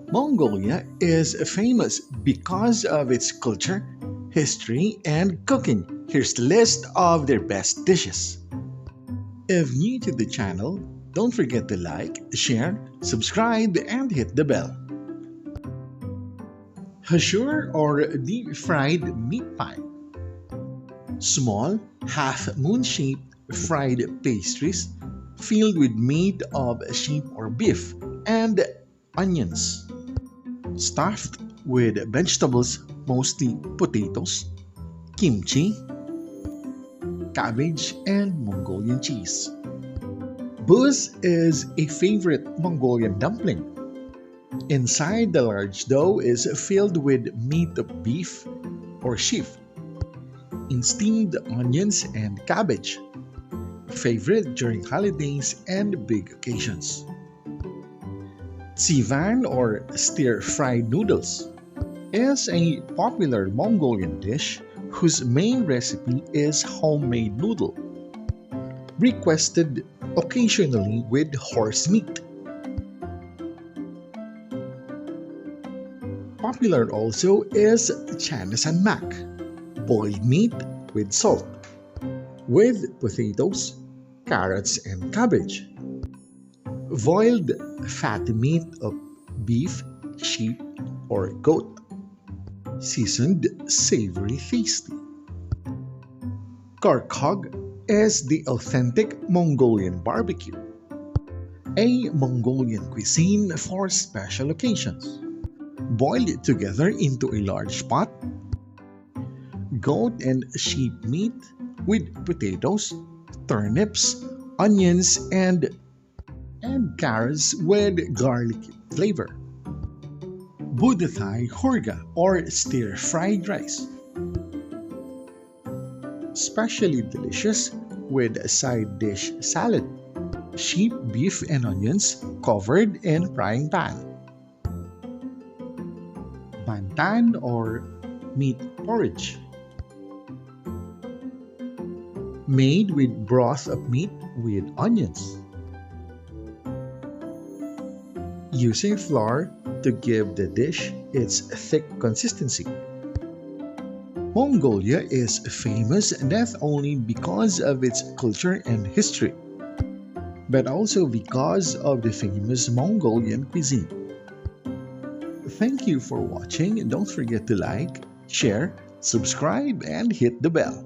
Mongolia is famous because of its culture, history, and cooking. Here's the list of their best dishes. If new to the channel, don't forget to like, share, subscribe, and hit the bell. Huushuur or deep fried meat pie. Small, half-moon shaped fried pastries filled with meat of sheep or beef and onions. Stuffed with vegetables, mostly potatoes, kimchi, cabbage, and Mongolian cheese. Buuz is a favorite Mongolian dumpling. Inside, the large dough is filled with meat of beef or sheep, in steamed onions and cabbage, favorite during holidays and big occasions. Tsuivan or stir-fried noodles is a popular Mongolian dish whose main recipe is homemade noodle, requested occasionally with horse meat. Popular also is Chanasan makh, boiled meat with salt, with potatoes, carrots, and cabbage. Boiled fatty meat of beef, sheep, or goat. Seasoned savory tasty. Khorkhog is the authentic Mongolian barbecue, a Mongolian cuisine for special occasions. Boiled together into a large pot, goat and sheep meat with potatoes, turnips, onions, and carrots with garlic flavor. Budaatai huurga or stir-fried rice. Specially delicious with a side dish salad, sheep, beef, and onions covered in frying pan. Bantan or meat porridge. Made with broth of meat with onions. Using flour to give the dish its thick consistency. Mongolia is famous not only because of its culture and history, but also because of the famous Mongolian cuisine. Thank you for watching. Don't forget to like, share, subscribe, and hit the bell.